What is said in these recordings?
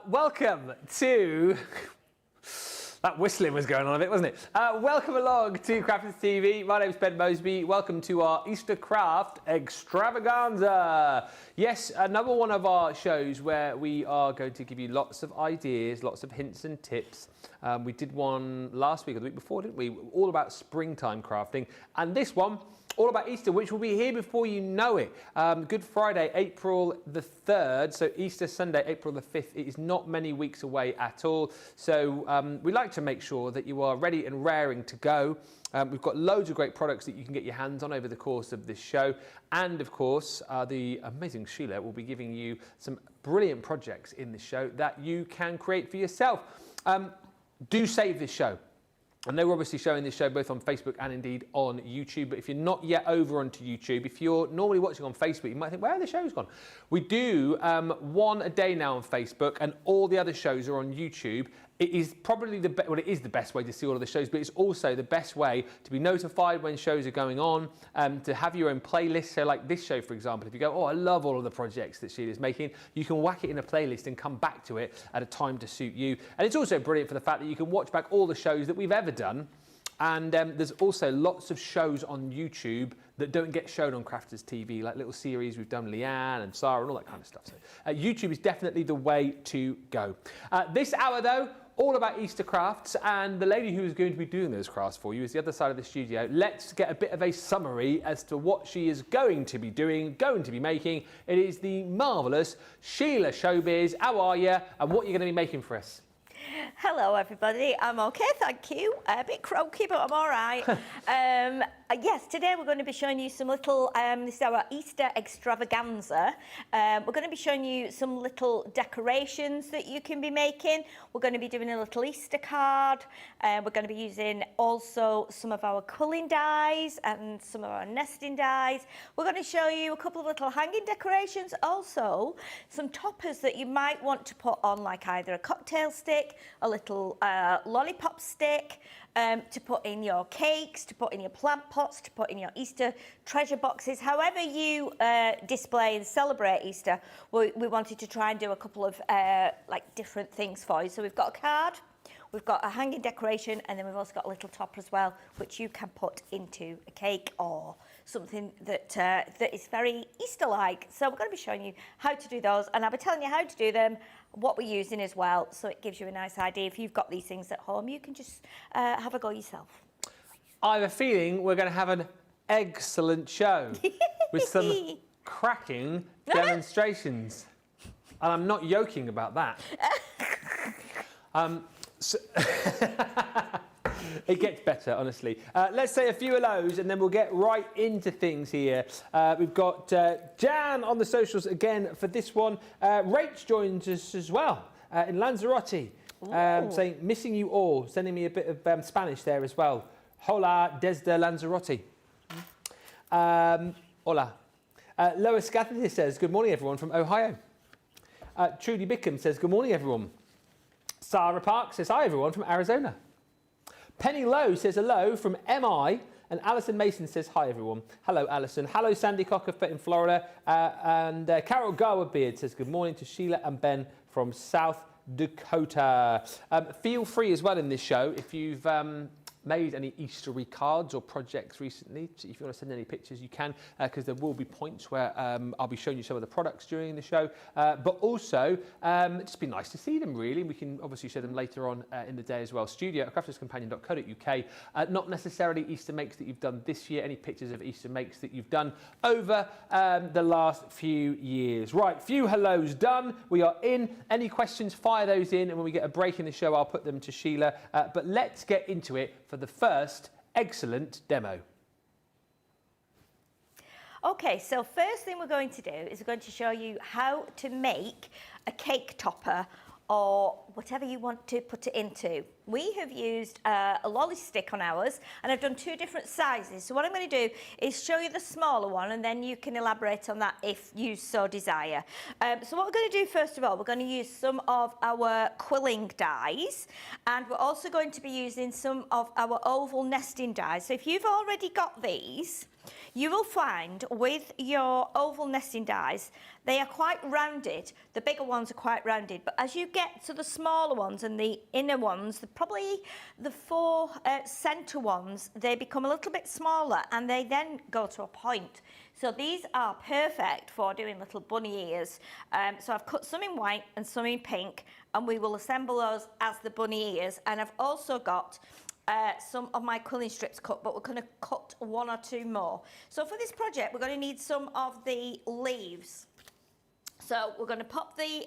Welcome to... That whistling was going on a bit, wasn't it? Welcome along to Crafters TV. My name's Ben Mosby. Welcome to our Easter Craft Extravaganza. Yes, another one of our shows where we are going to give you lots of ideas, lots of hints and tips. We did one last week or the week before, didn't we? All about springtime crafting. And this one, all about Easter, which will be here before you know it. Good Friday, April the 3rd, so Easter Sunday, April the 5th. It is not many weeks away at all. So we like to make sure that you are ready and raring to go. We've got loads of great products that you can get your hands on over the course of this show. And of course, the amazing Sheila will be giving you some brilliant projects in this show that you can create for yourself. Do save this show. And they're obviously showing this show both on Facebook and indeed on YouTube. But if you're not yet over onto YouTube, if you're normally watching on Facebook, you might think, where are the shows gone? We do one a day now on Facebook, and all the other shows are on YouTube. It is probably it is the best way to see all of the shows, but it's also the best way to be notified when shows are going on, to have your own playlist. So like this show, for example, if you go, oh, I love all of the projects that Sheila's making, you can whack it in a playlist and come back to it at a time to suit you. And it's also brilliant for the fact that you can watch back all the shows that we've ever done. And there's also lots of shows on YouTube that don't get shown on Crafters TV, like little series we've done, Leanne and Sarah and all that kind of stuff. So YouTube is definitely the way to go. This hour, though, all about Easter crafts, and the lady who is going to be doing those crafts for you is the other side of the studio. Let's get a bit of a summary as to what she is going to be doing, going to be making. It is the marvellous Sheila Showbiz. How are you, and what are you going to be making for us? Hello everybody, I'm okay, thank you. A bit croaky, but I'm all right. Yes, today we're going to be showing you some little, this is our Easter extravaganza. We're going to be showing you some little decorations that you can be making. We're going to be doing a little Easter card. We're going to be using also some of our culling dies and some of our nesting dies. We're going to show you a couple of little hanging decorations, also some toppers that you might want to put on, like either a cocktail stick, a little lollipop stick, to put in your cakes, to put in your plant pots, to put in your Easter treasure boxes. However you display and celebrate Easter, we wanted to try and do a couple of like different things for you. So we've got a card, we've got a hanging decoration, and then we've also got a little topper as well, which you can put into a cake or something that that is very Easter-like. So we're going to be showing you how to do those, and I'll be telling you how to do them, what we're using as well, so it gives you a nice idea. If you've got these things at home, you can just have a go yourself. I have a feeling we're going to have an excellent show with some cracking demonstrations. And I'm not joking about that. It gets better, honestly. Let's say a few hellos and then we'll get right into things here. We've got Jan on the socials again for this one. Rach joins us as well in Lanzarote, saying, missing you all, sending me a bit of Spanish there as well. Hola desde Lanzarote. Hola. Lois Scatterty says, good morning everyone from Ohio. Trudy Bickham says, good morning everyone. Sarah Park says, hi everyone from Arizona. Penny Lowe says hello from MI, and Alison Mason says hi everyone. Hello Alison. Hello Sandy Cocker in Florida, and Carol Garwood Beard says good morning to Sheila and Ben from South Dakota. Feel free as well in this show if you've made any Eastery cards or projects recently. So if you want to send any pictures, you can, because there will be points where I'll be showing you some of the products during the show. But also, it'd just be nice to see them, really. We can obviously show them later on in the day as well. studio@crafterscompanion.co.uk. Not necessarily Easter makes that you've done this year, any pictures of Easter makes that you've done over the last few years. Right, few hellos done. We are in. Any questions, fire those in, and when we get a break in the show, I'll put them to Sheila. But let's get into it for the first excellent demo. Okay, so first thing we're going to do is we're going to show you how to make a cake topper, or whatever you want to put it into. We have used a lolly stick on ours, and I've done 2 different sizes. So what I'm going to do is show you the smaller one, and then you can elaborate on that if you so desire. So what we're going to do first of all, we're going to use some of our quilling dies, and we're also going to be using some of our oval nesting dies. So if you've already got these, you will find with your oval nesting dies, they are quite rounded. The bigger ones are quite rounded, but as you get to the smaller ones and the inner ones, probably the 4 centre ones, they become a little bit smaller and they then go to a point. So these are perfect for doing little bunny ears. So I've cut some in white and some in pink, and we will assemble those as the bunny ears. And I've also got some of my quilling strips cut, but we're going to cut 1 or 2 more. So for this project, we're going to need some of the leaves. So we're going to pop the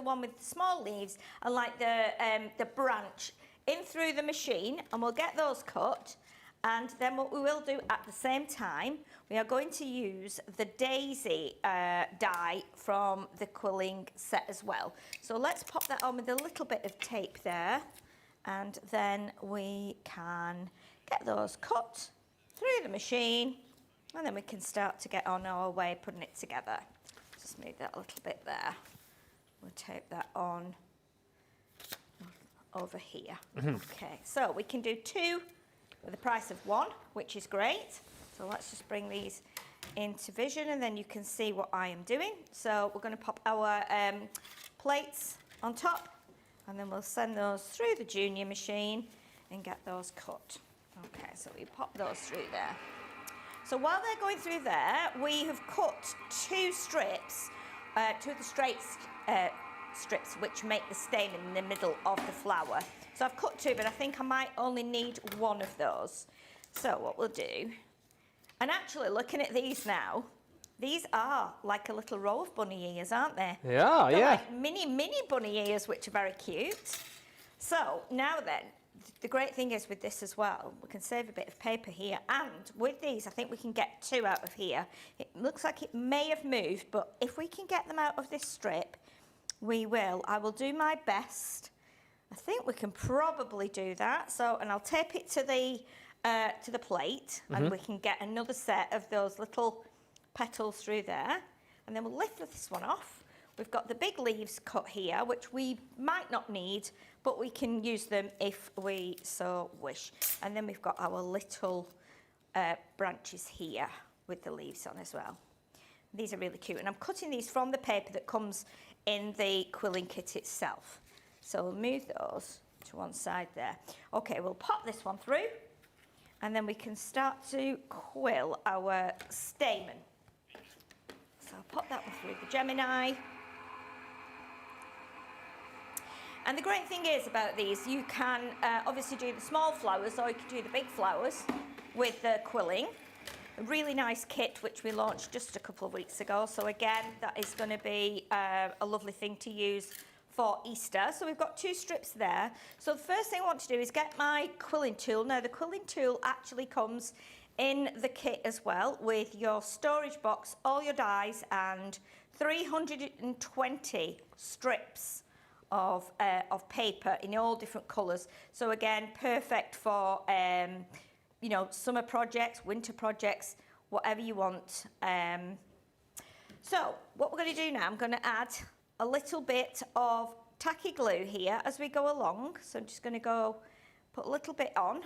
one with the small leaves and like the branch in through the machine, and we'll get those cut. And then what we will do at the same time, we are going to use the daisy die from the quilling set as well. So let's pop that on with a little bit of tape there, and then we can get those cut through the machine, and then we can start to get on our way putting it together. Just move that a little bit there. We'll tape that on over here. Okay, so we can do 2 with the price of 1, which is great. So let's just bring these into vision, and then you can see what I am doing. So we're going to pop our plates on top, and then we'll send those through the junior machine and get those cut. Okay, so we pop those through there. So while they're going through there, we have cut 2 strips, 2 of the straight strips which make the stamen in the middle of the flower. So I've cut 2, but I think I might only need 1 of those. So what we'll do, and actually looking at these now, these are like a little row of bunny ears, aren't they? Yeah, They're yeah. like mini bunny ears, which are very cute. So now then, the great thing is with this as well, we can save a bit of paper here, and with these I think we can get 2 out of here. It looks like it may have moved, but if we can get them out of this strip, we will. I will do my best. I think we can probably do that. So, and I'll tape it to the plate, and we can get another set of those little petals through there, and then we'll lift this one off. We've got the big leaves cut here, which we might not need, but we can use them if we so wish. And then we've got our little branches here with the leaves on as well. These are really cute, and I'm cutting these from the paper that comes in the quilling kit itself. So we'll move those to one side there. Okay, we'll pop this one through, and then we can start to quill our stamen. So I'll pop that one through the Gemini. And the great thing is about these, you can obviously do the small flowers, or you can do the big flowers with the quilling. A really nice kit which we launched just a couple of weeks ago. So again, that is going to be a lovely thing to use for Easter. So we've got 2 strips there. So the first thing I want to do is get my quilling tool. Now the quilling tool actually comes in the kit as well with your storage box, all your dies, and 320 strips of paper in all different colours. So again, perfect for you know, summer projects, winter projects, whatever you want. So what we're going to do now, I'm going to add a little bit of tacky glue here as we go along. So I'm just going to go put a little bit on,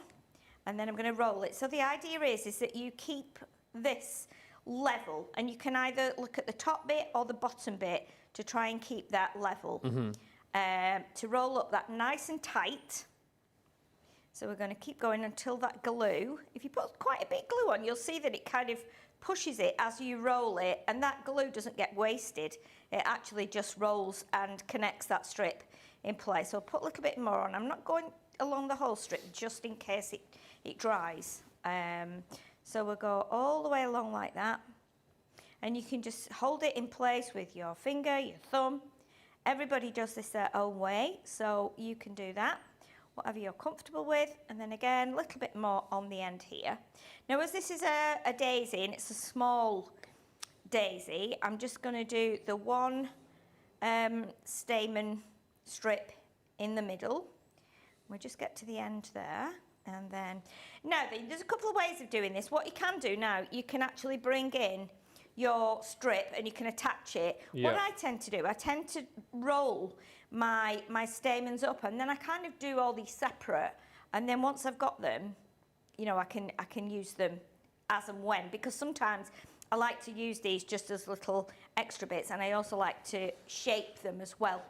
and then I'm going to roll it. So the idea is that you keep this level, and you can either look at the top bit or the bottom bit to try and keep that level. To roll up that nice and tight. So we're going to keep going until that glue, if you put quite a bit of glue on, you'll see that it kind of pushes it as you roll it, and that glue doesn't get wasted. It actually just rolls and connects that strip in place. So I'll put a little bit more on. I'm not going along the whole strip just in case it dries. So we'll go all the way along like that, and you can just hold it in place with your finger, your thumb. Everybody does this their own way, so you can do that, whatever you're comfortable with. And then again, a little bit more on the end here. Now, as this is a daisy, and it's a small daisy, I'm just going to do the 1 stamen strip in the middle. We just get to the end there. And then, now there's a couple of ways of doing this. What you can do now, you can actually bring in your strip and you can attach it. Yeah. What I tend to do, I tend to roll my stamens up, and then I kind of do all these separate. And then once I've got them, you know, I can use them as and when, because sometimes I like to use these just as little extra bits, and I also like to shape them as well.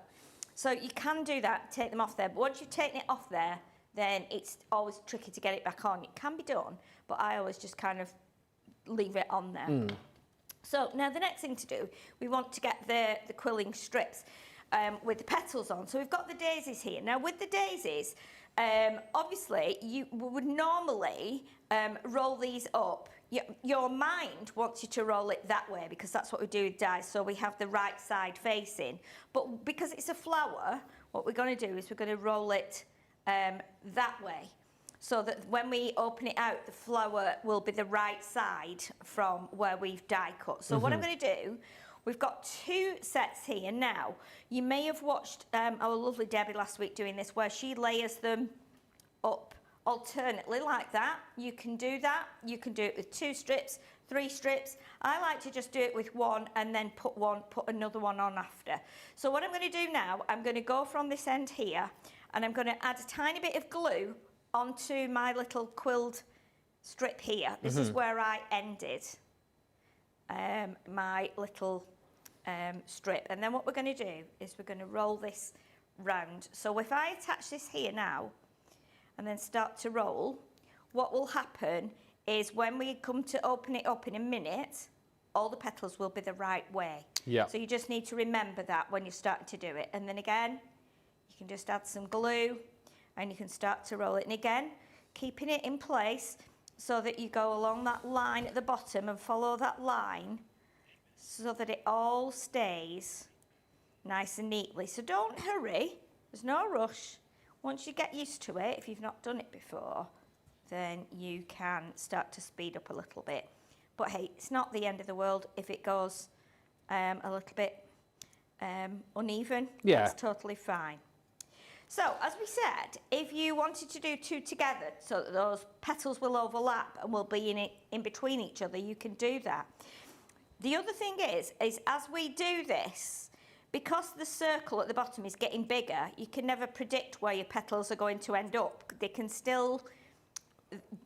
So you can do that, take them off there. But once you've taken it off there, then it's always tricky to get it back on. It can be done, but I always just kind of leave it on there. So now the next thing to do, we want to get the quilling strips with the petals on. So we've got the daisies here. Now with the daisies, obviously you would normally roll these up. Your mind wants you to roll it that way because that's what we do with dies, so we have the right side facing. But because it's a flower, what we're going to do is we're going to roll it that way, so that when we open it out, the flower will be the right side from where we've die cut. So what I'm going to do, we've got 2 sets here now. You may have watched our lovely Debbie last week doing this, where she layers them up alternately like that. You can do that. You can do it with 2 strips, 3 strips. I like to just do it with 1 and then put another one on after. So what I'm going to do now, I'm going to go from this end here, and I'm going to add a tiny bit of glue onto my little quilled strip here. This is where I ended my little strip. And then what we're going to do is we're going to roll this round. So if I attach this here now and then start to roll, what will happen is when we come to open it up in a minute, all the petals will be the right way. Yeah. So you just need to remember that when you're starting to do it. And then again, you can just add some glue and you can start to roll it. And again, keeping it in place so that you go along that line at the bottom and follow that line so that it all stays nice and neatly. So don't hurry, there's no rush. Once you get used to it, if you've not done it before, then you can start to speed up a little bit. But hey, it's not the end of the world if it goes a little bit uneven. Yeah. That's totally fine. So, as we said, if you wanted to do 2 together so that those petals will overlap and will be in between each other, you can do that. The other thing is as we do this, because the circle at the bottom is getting bigger, you can never predict where your petals are going to end up. They can still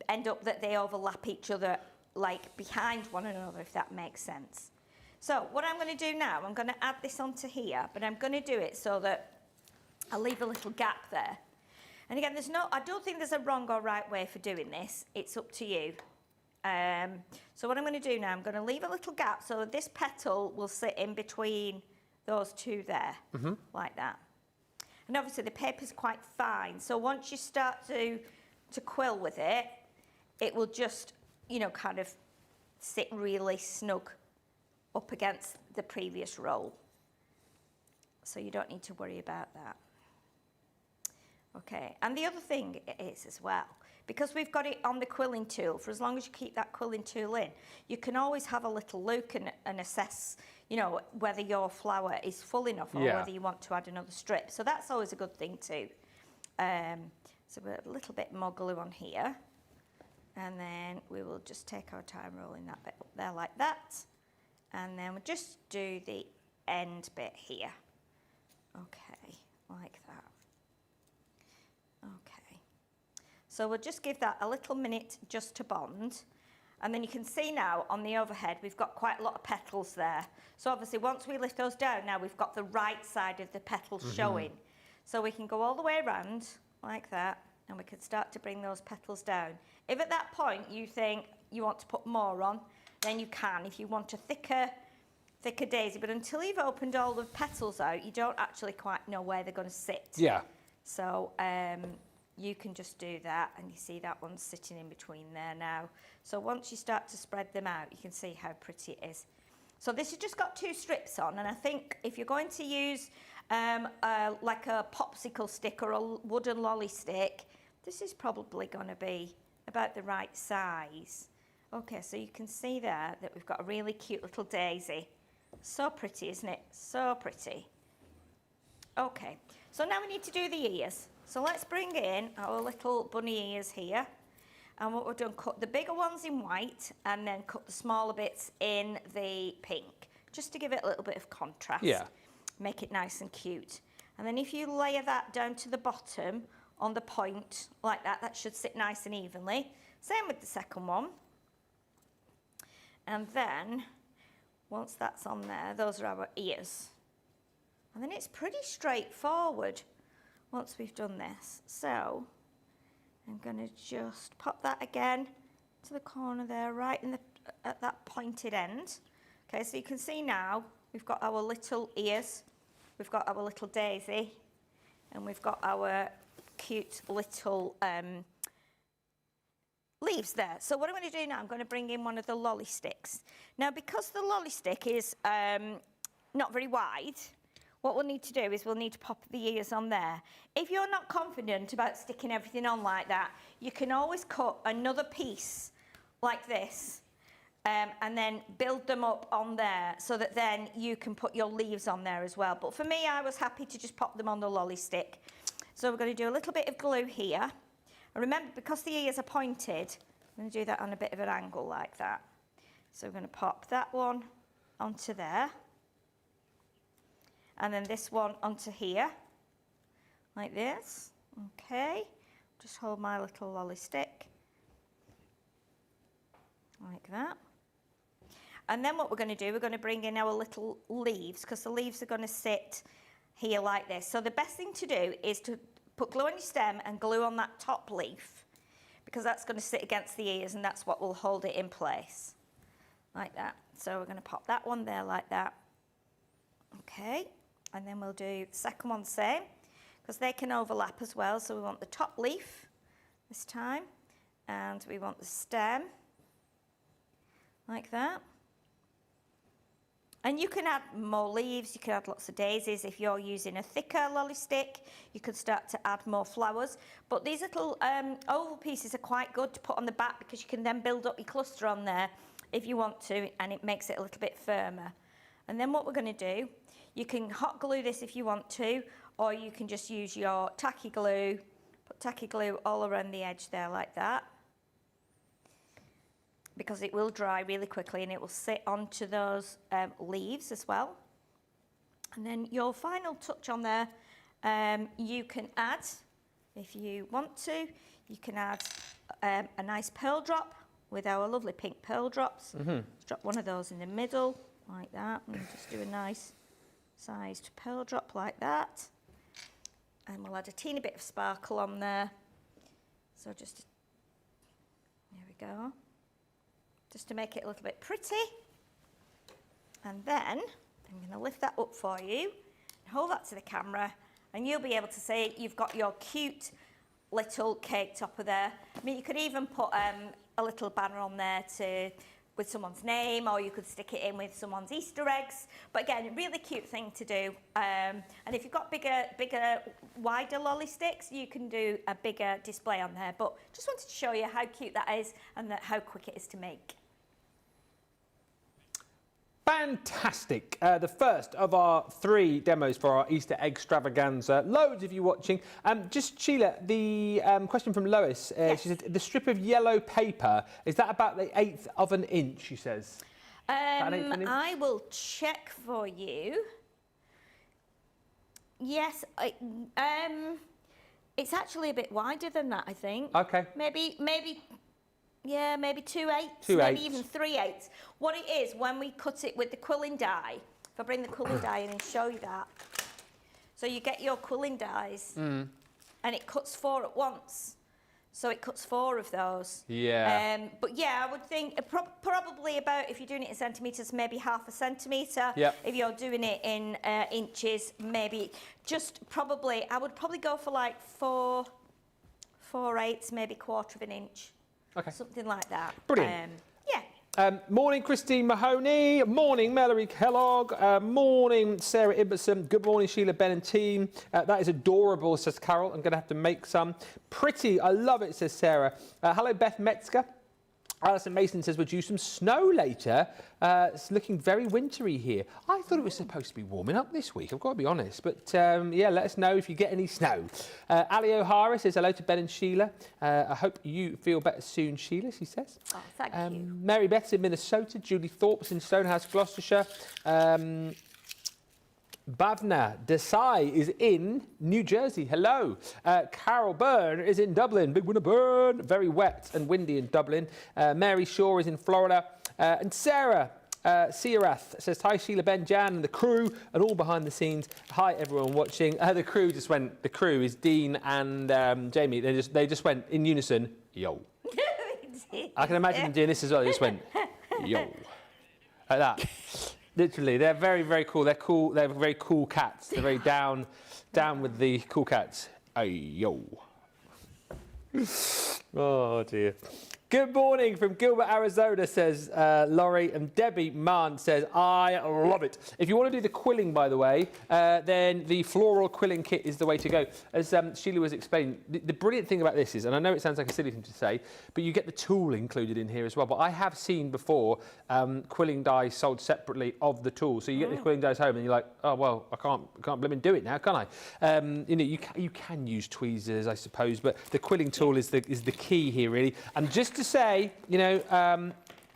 end up that they overlap each other, like behind one another, if that makes sense. So what I'm going to do now, I'm going to add this onto here, but I'm going to do it so that I'll leave a little gap there. And again, I don't think there's a wrong or right way for doing this. It's up to you. So what I'm going to do now, I'm going to leave a little gap so that this petal will sit in between those 2 there, like that. And obviously the paper's quite fine, so once you start to quill with it, it will just, you know, kind of sit really snug up against the previous roll. So you don't need to worry about that. Okay, and the other thing is as well, because we've got it on the quilling tool, for as long as you keep that quilling tool in, you can always have a little look and assess, you know, whether your flower is full enough or whether you want to add another strip. So that's always a good thing too. So we'll have a little bit more glue on here, and then we will just take our time rolling that bit up there like that, and then we'll just do the end bit here. Okay, like that. Okay, so we'll just give that a little minute just to bond, and then you can see now on the overhead we've got quite a lot of petals there. So obviously once we lift those down, now we've got the right side of the petals showing. So we can go all the way around like that, and we can start to bring those petals down. If at that point you think you want to put more on, then you can. If you want a thicker daisy, but until you've opened all the petals out, you don't actually quite know where they're going to sit. Yeah. So you can just do that, and you see that one's sitting in between there now. So once you start to spread them out, you can see how pretty it is. So this has just got 2 strips on, and I think if you're going to use like a popsicle stick or a wooden lolly stick, this is probably going to be about the right size. Okay, so you can see there that we've got a really cute little daisy. So pretty, isn't it? So pretty. Okay, so now we need to do the ears. So let's bring in our little bunny ears here. And what we've done, cut the bigger ones in white and then cut the smaller bits in the pink, just to give it a little bit of contrast. Yeah. Make it nice and cute. And then if you layer that down to the bottom on the point like that, that should sit nice and evenly. Same with the second one. And then once that's on there, those are our ears. And then it's pretty straightforward once we've done this. So I'm going to just pop that again to the corner there, right in the, at that pointed end. Okay, so you can see now we've got our little ears, we've got our little daisy, and we've got our cute little leaves there. So what I'm going to do now, I'm going to bring in one of the lolly sticks. Now, because the lolly stick is not very wide, what we'll need to do is we'll need to pop the ears on there. If you're not confident about sticking everything on like that, you can always cut another piece like this and then build them up on there so that then you can put your leaves on there as well. But for me, I was happy to just pop them on the lolly stick. So we're going to do a little bit of glue here. And remember, because the ears are pointed, I'm going to do that on a bit of an angle like that. So we're going to pop that one onto there. And then this one onto here, like this. Okay, just hold my little lolly stick, like that. And then what we're going to do, we're going to bring in our little leaves, because the leaves are going to sit here like this. So the best thing to do is to put glue on your stem and glue on that top leaf, because that's going to sit against the ears and that's what will hold it in place, like that. So we're going to pop that one there like that. Okay. And then we'll do the second one the same, because they can overlap as well. So we want the top leaf this time, and we want the stem, like that. And you can add more leaves, you can add lots of daisies. If you're using a thicker lolly stick, you could start to add more flowers. But these little oval pieces are quite good to put on the back, because you can then build up your cluster on there if you want to, and it makes it a little bit firmer. And then what we're going to do, you can hot glue this if you want to, or you can just use your tacky glue, put tacky glue all around the edge there like that, because it will dry really quickly and it will sit onto those leaves as well. And then your final touch on there, you can add, if you want to, you can add a nice pearl drop with our lovely pink pearl drops. Just drop one of those in the middle like that, and just do a nice sized pearl drop like that. And we'll add a teeny bit of sparkle on there. So just, there we go. Just to make it a little bit pretty. And then I'm going to lift that up for you and hold that to the camera, and you'll be able to see you've got your cute little cake topper there. I mean, you could even put a little banner on there with someone's name, or you could stick it in with someone's Easter eggs. But again, a really cute thing to do. And if you've got bigger, wider lolly sticks, you can do a bigger display on there. But just wanted to show you how cute that is and how quick it is to make. Fantastic. The first of our 3 demos for our Easter extravaganza. Loads of you watching. Just Sheila, the question from Lois. Yes. She said, the strip of yellow paper, is that about the 1/8 of an inch, she says? I will check for you. Yes, it's actually a bit wider than that, I think. Okay. Maybe 2/8, 2/8. maybe even 3/8. What it is, when we cut it with the quilling die, if I bring the quilling die in and show you that. So you get your quilling dies, and it cuts 4 at once. So it cuts 4 of those. Yeah. But yeah, I would think probably about, if you're doing it in centimetres, maybe 1/2 centimetre. Yep. If you're doing it in inches, maybe just probably, I would probably go for like 4/8, maybe 1/4 of an inch. Okay. Something like that. Brilliant. Yeah. Morning, Christine Mahoney. Morning, Mallory Kellogg. Morning, Sarah Ibbotson. Good morning, Sheila, Ben and team. That is adorable, says Carol. I'm going to have to make some. Pretty. I love it, says Sarah. Hello, Beth Metzger. Alison Mason says we're due some snow later. It's looking very wintry here. I thought it was supposed to be warming up this week, I've got to be honest. But yeah, let us know if you get any snow. Ali O'Hara says hello to Ben and Sheila. I hope you feel better soon, Sheila, she says. Oh, thank you. Mary Beth's in Minnesota. Julie Thorpe's in Stonehouse, Gloucestershire. Bhavna Desai is in New Jersey. Hello. Carol Byrne is in Dublin. Big winner, Byrne. Very wet and windy in Dublin. Mary Shaw is in Florida. And Sarah Searath says, hi, Sheila, Ben, Jan, and the crew, and all behind the scenes. Hi, everyone watching. The crew just went, the crew is Dean and Jamie. They just went in unison, yo. I can imagine them doing this as well. They just went, yo. Like that. Literally, they're very, very cool. They're cool. They're very cool cats. They're very down with the cool cats. Yo. Oh dear. Good morning from Gilbert, Arizona, says Laurie. And Debbie Mann says, I love it. If you want to do the quilling, by the way, then the floral quilling kit is the way to go. As Sheila was explaining, the brilliant thing about this is, and I know it sounds like a silly thing to say, but you get the tool included in here as well. But I have seen before quilling dies sold separately of the tool. So you get the quilling dies home and you're like, oh, well, I can't blimmin' do it now, can I? You know, you can use tweezers, I suppose, but the quilling tool is the key here, really. And just to say, you know,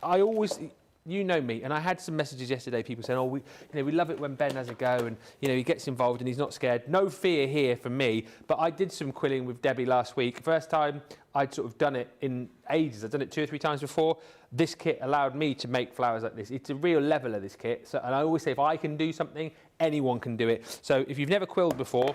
I always, you know me, and I had some messages yesterday, people saying, oh, we love it when Ben has a go and, you know, he gets involved and he's not scared. No fear here from me, but I did some quilling with Debbie last week. First time I'd sort of done it in ages. I'd done it 2 or 3 times before. This kit allowed me to make flowers like this. It's a real leveler, this kit. So, and I always say, if I can do something, anyone can do it. So if you've never quilled before,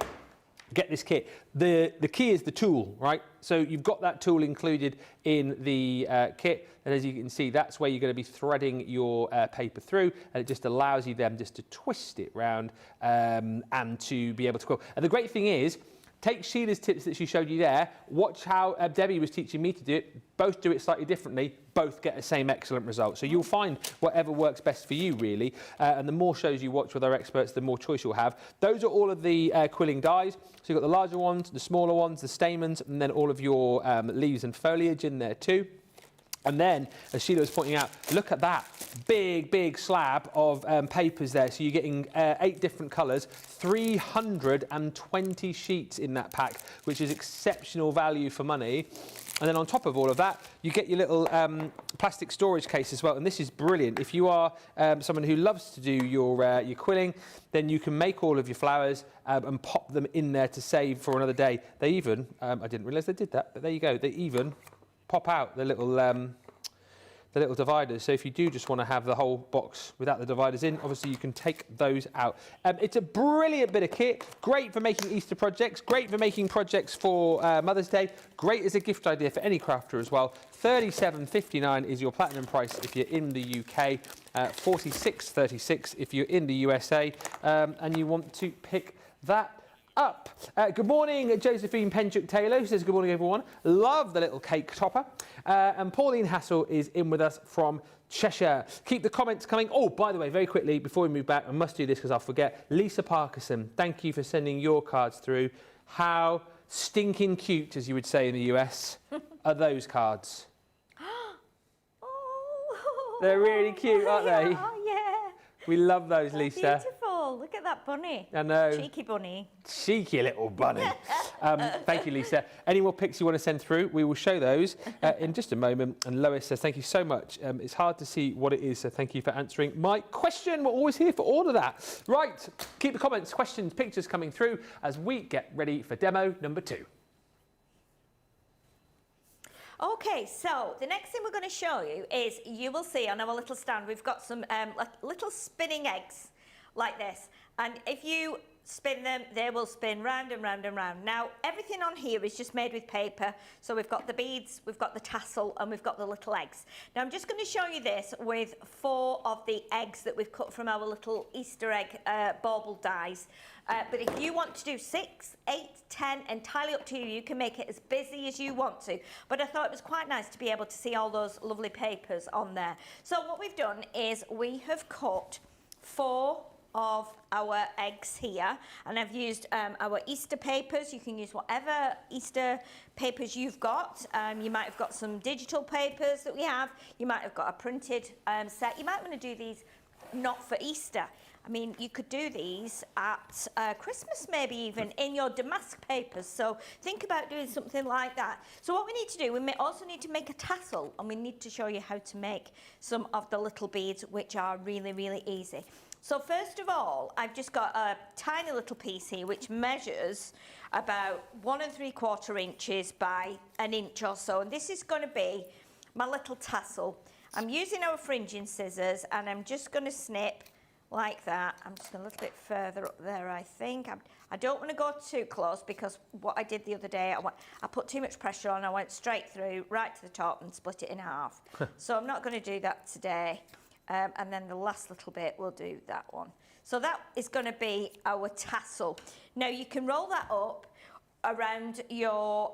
get this kit. The key is the tool, right? So you've got that tool included in the kit, and as you can see, that's where you're going to be threading your paper through, and it just allows you then just to twist it round and to be able to quill. And the great thing is, take Sheila's tips that she showed you there, watch how Debbie was teaching me to do it, both do it slightly differently, both get the same excellent result. So you'll find whatever works best for you, really, and the more shows you watch with our experts, the more choice you'll have. Those are all of the quilling dies. So you've got the larger ones, the smaller ones, the stamens, and then all of your leaves and foliage in there too. And then, as Sheila was pointing out, look at that big slab of papers there. So you're getting 8 different colours, 320 sheets in that pack, which is exceptional value for money. And then on top of all of that, you get your little plastic storage case as well. And this is brilliant. If you are someone who loves to do your quilling, then you can make all of your flowers and pop them in there to save for another day. They even, I didn't realise they did that, but there you go. They even pop out the little dividers. So if you do just want to have the whole box without the dividers in, obviously you can take those out. It's a brilliant bit of kit, great for making Easter projects, great for making projects for Mother's Day, great as a gift idea for any crafter as well. $37.59 is your platinum price if you're in the UK, $46.36 if you're in the USA, and you want to pick that up. Good morning, Josephine Penchuk-Taylor, who says, good morning, everyone. Love the little cake topper. And Pauline Hassel is in with us from Cheshire. Keep the comments coming. Oh, by the way, very quickly, before we move back, I must do this because I'll forget. Lisa Parkinson, thank you for sending your cards through. How stinking cute, as you would say in the US, are those cards? Oh, they're really cute, aren't they? Oh, yeah. We love those, Lisa. Beautiful. Look at that bunny. I know. Cheeky bunny. Cheeky little bunny. Thank you, Lisa. Any more pics you want to send through, we will show those in just a moment. And Lois says, thank you so much. It's hard to see what it is, so thank you for answering my question. We're always here for all of that. Right, keep the comments, questions, pictures coming through as we get ready for demo number 2. Okay, so the next thing we're going to show you is, you will see on our little stand, we've got some like little spinning eggs like this. And if you spin them, they will spin round and round and round. Now, everything on here is just made with paper. So we've got the beads, we've got the tassel, and we've got the little eggs. Now, I'm just going to show you this with 4 of the eggs that we've cut from our little Easter egg bauble dies. But if you want to do 6, 8, 10, entirely up to you, you can make it as busy as you want to. But I thought it was quite nice to be able to see all those lovely papers on there. So what we've done is we have cut 4 of our eggs here, and I've used our Easter papers. You can use whatever Easter papers you've got. You might have got some digital papers that we have. You might have got a printed set. You might want to do these not for Easter. I mean, you could do these at Christmas, maybe even in your damask papers. So think about doing something like that. So what we need to do, we also need to make a tassel, and we need to show you how to make some of the little beads, which are really, really easy. So first of all, I've just got a tiny little piece here which measures about 1 3/4 inches by 1 inch or so. And this is going to be my little tassel. I'm using our fringing scissors, and I'm just going to snip like that. I'm just going a little bit further up there, I think. I don't want to go too close, because what I did the other day, I put too much pressure on. I went straight through, right to the top, and split it in half. So I'm not going to do that today. And then the last little bit, we'll do that one. So that is going to be our tassel. Now you can roll that up around your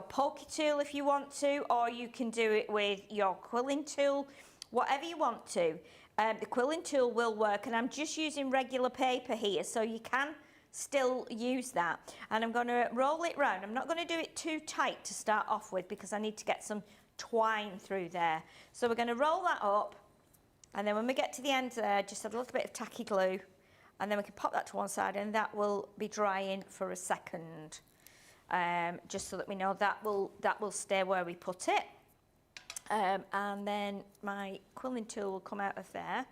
pokey tool if you want to, or you can do it with your quilling tool, whatever you want to. The quilling tool will work, and I'm just using regular paper here, so you can still use that. And I'm going to roll it round. I'm not going to do it too tight to start off with, because I need to get some twine through there. So we're going to roll that up. And then when we get to the end there, just add a little bit of tacky glue, and then we can pop that to one side, and that will be drying for a second, just so that we know that will stay where we put it. And then my quilling tool will come out of there.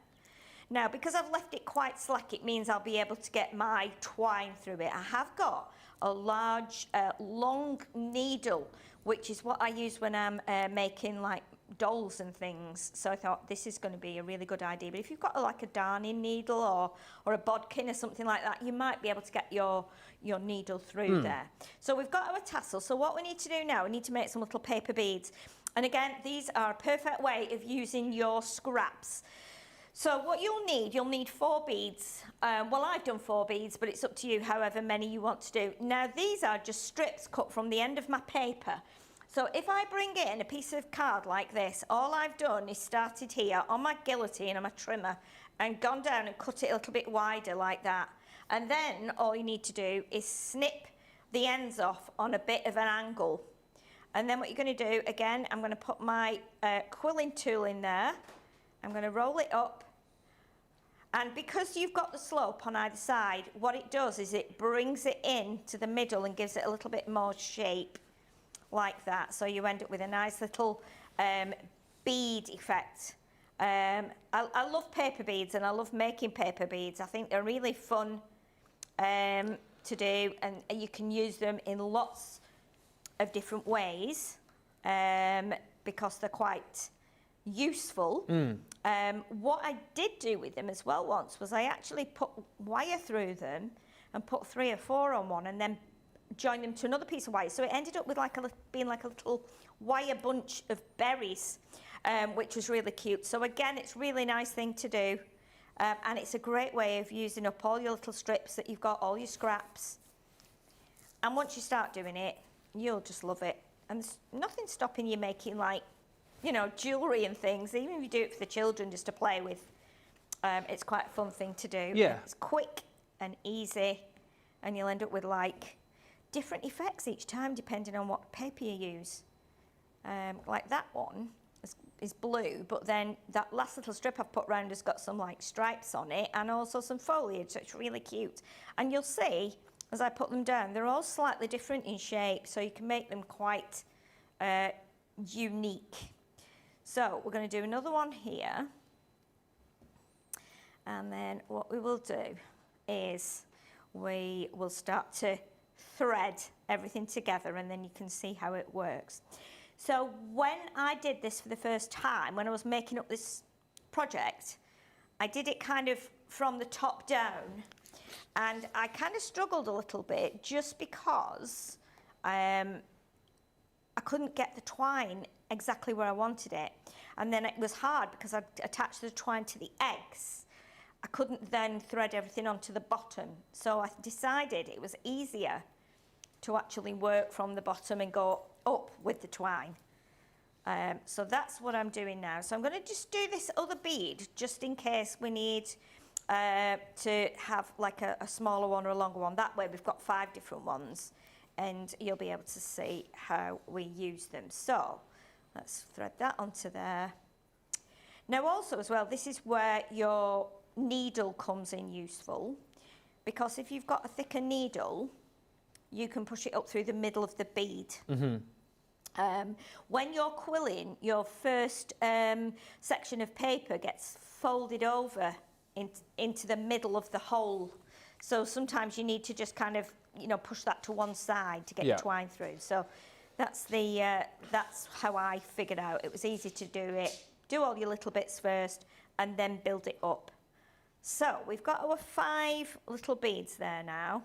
Now, because I've left it quite slack, it means I'll be able to get my twine through it. I have got a large, long needle, which is what I use when I'm making like dolls and things. So I thought this is going to be a really good idea. But if you've got like a darning needle or a bodkin or something like that, you might be able to get your needle through there. So we've got our tassel. So what we need to do now, we need to make some little paper beads. And again, these are a perfect way of using your scraps. So what you'll need 4 beads. Well, I've done 4 beads, but it's up to you however many you want to do. Now, these are just strips cut from the end of my paper. So if I bring in a piece of card like this, all I've done is started here on my guillotine and my trimmer and gone down and cut it a little bit wider like that. And then all you need to do is snip the ends off on a bit of an angle. And then what you're going to do, again, I'm going to put my quilling tool in there. I'm going to roll it up. And because you've got the slope on either side, what it does is it brings it in to the middle and gives it a little bit more shape. Like that, so you end up with a nice little bead effect. I love paper beads, and I love making paper beads. I think they're really fun to do, and you can use them in lots of different ways because they're quite useful. What I did do with them as well once was I actually put wire through them and put 3 or 4 on one, and then join them to another piece of wire. So it ended up with being like a little wire bunch of berries, which was really cute. So again, it's a really nice thing to do. And it's a great way of using up all your little strips that you've got, all your scraps. And once you start doing it, you'll just love it. And there's nothing stopping you making, like, you know, jewellery and things. Even if you do it for the children just to play with, it's quite a fun thing to do. Yeah. It's quick and easy, and you'll end up with like different effects each time depending on what paper you use. Like that one is blue, but then that last little strip I've put round has got some like stripes on it and also some foliage, so it's really cute. And you'll see as I put them down, they're all slightly different in shape, so you can make them quite unique. So we're going to do another one here, and then what we will do is we will start to thread everything together, and then you can see how it works. So when I did this for the first time, when I was making up this project, I did it kind of from the top down, and I kind of struggled a little bit just because I couldn't get the twine exactly where I wanted it. And then it was hard because I attached the twine to the eggs. I couldn't then thread everything onto the bottom. So I decided it was easier to actually work from the bottom and go up with the twine. So that's what I'm doing now. So I'm going to just do this other bead just in case we need to have like a smaller one or a longer one. That way we've got 5 different ones and you'll be able to see how we use them. So let's thread that onto there. Now also as well, this is where your needle comes in useful, because if you've got a thicker needle, you can push it up through the middle of the bead. When you're quilling, your first section of paper gets folded over into the middle of the hole. So sometimes you need to just kind of, you know, push that to one side to get your twine through. So that's how I figured out. It was easy to do it. Do all your little bits first and then build it up. So we've got our 5 little beads there now.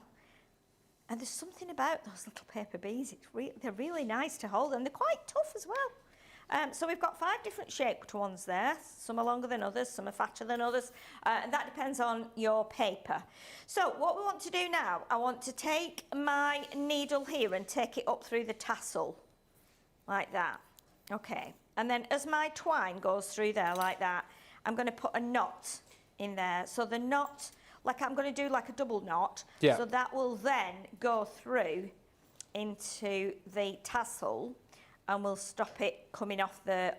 And there's something about those little paper beads, they're really nice to hold and they're quite tough as well. So we've got 5 different shaped ones there. Some are longer than others, some are fatter than others, and that depends on your paper. So what we want to do now, I want to take my needle here and take it up through the tassel, like that. Okay, and then as my twine goes through there like that, I'm going to put a knot in there. So the knot, like I'm going to do like a double knot, so that will then go through into the tassel and we'll stop it coming off the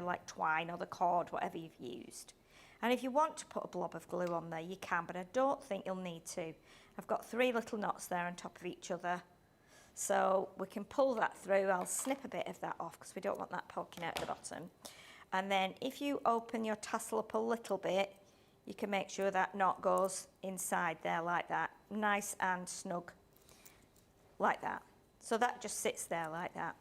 like twine or the cord, whatever you've used. And if you want to put a blob of glue on there, you can, but I don't think you'll need to. I've got 3 little knots there on top of each other, so we can pull that through. I'll snip a bit of that off because we don't want that poking out the bottom. And then if you open your tassel up a little bit, you can make sure that knot goes inside there like that, nice and snug, like that. So that just sits there like that.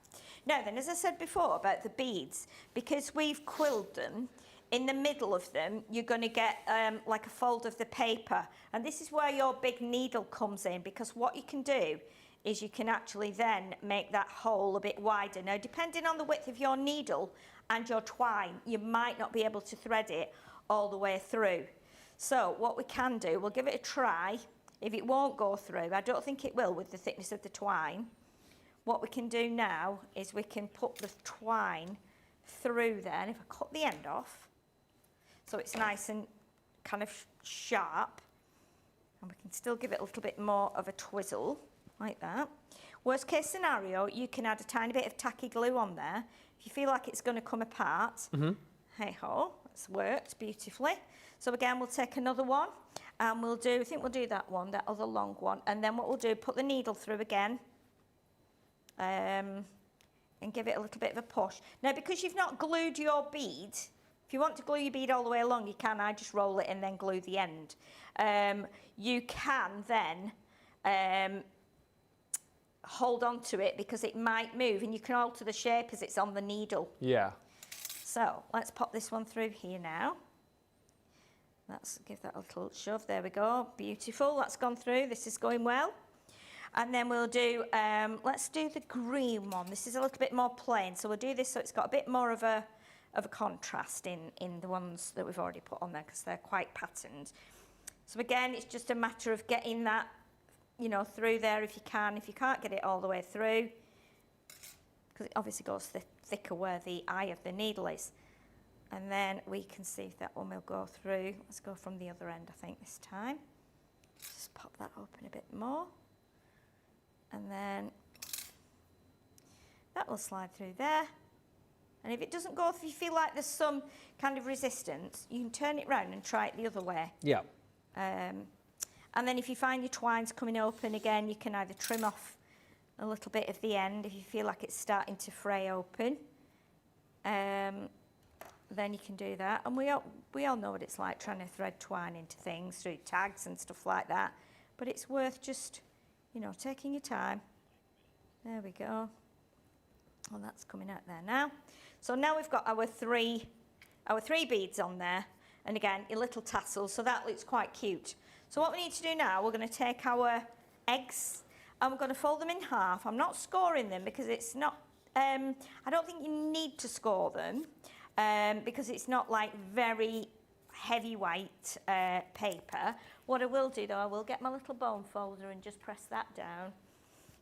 Now then, as I said before about the beads, because we've quilled them, in the middle of them, you're going to get like a fold of the paper. And this is where your big needle comes in, because what you can do is you can actually then make that hole a bit wider. Now, depending on the width of your needle and your twine, you might not be able to thread it all the way through. So what we can do, we'll give it a try. If it won't go through, I don't think it will with the thickness of the twine. What we can do now is we can put the twine through there, and if I cut the end off, so it's nice and kind of sharp, and we can still give it a little bit more of a twizzle, like that. Worst case scenario, you can add a tiny bit of tacky glue on there. If you feel like it's going to come apart, hey ho, it's worked beautifully. So again, we'll take another one, and we'll do, I think we'll do that one, that other long one, and then what we'll do, put the needle through again, and give it a little bit of a push. Now, because you've not glued your bead, if you want to glue your bead all the way along, you can. I just roll it and then glue the end. You can then hold on to it because it might move, and you can alter the shape as it's on the needle. Yeah. So let's pop this one through here now. Let's give that a little shove. There we go. Beautiful. That's gone through. This is going well. And then we'll do, let's do the green one. This is a little bit more plain. So we'll do this so it's got a bit more of a contrast in the ones that we've already put on there, because they're quite patterned. So again, it's just a matter of getting that, you know, through there if you can. If you can't get it all the way through, because it obviously goes thicker where the eye of the needle is. And then we can see if that one will go through. Let's go from the other end, I think, this time. Just pop that open a bit more. And then that will slide through there. And if it doesn't go, if you feel like there's some kind of resistance, you can turn it round and try it the other way. Yeah. And then if you find your twine's coming open again, you can either trim off a little bit of the end if you feel like it's starting to fray open. Then you can do that. And we all know what it's like trying to thread twine into things through tags and stuff like that. But it's worth just, you know, taking your time. There we go. Well, that's coming out there now. So now we've got our three beads on there. And again, your little tassels, so that looks quite cute. So what we need to do now, we're going to take our eggs and we're going to fold them in half. I'm not scoring them because it's not, I don't think you need to score them because it's not like very heavy white paper. What I will do though, I will get my little bone folder and just press that down,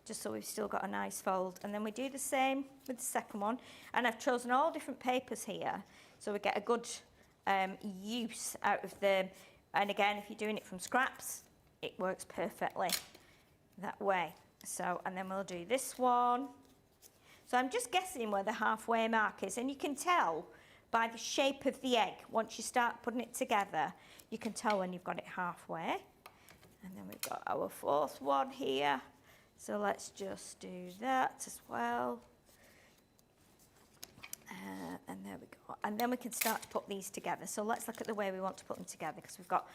just so we've still got a nice fold. And then we do the same with the second one. And I've chosen all different papers here, so we get a good use out of the And again, if you're doing it from scraps, it works perfectly that way. So, and then we'll do this one. So I'm just guessing where the halfway mark is, and you can tell by the shape of the egg. Once you start putting it together, you can tell when you've got it halfway. And then we've got our fourth one here. So let's just do that as well. And there we go. And then we can start to put these together. So let's look at the way we want to put them together, because we've got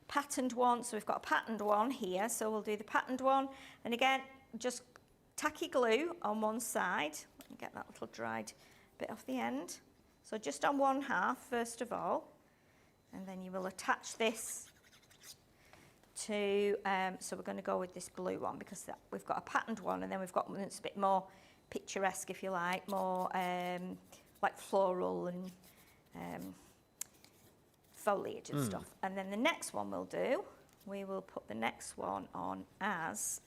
patterned one. So we've got a patterned one here. So we'll do the patterned one. And again, just tacky glue on one side. Let me get that little dried bit off the end. So just on one half, first of all. And then you will attach this to, so we're going to go with this blue one, because we've got a patterned one, and then we've got one that's a bit more picturesque, if you like, more like floral and foliage and stuff. And then the next one we'll do, we will put the next one on as,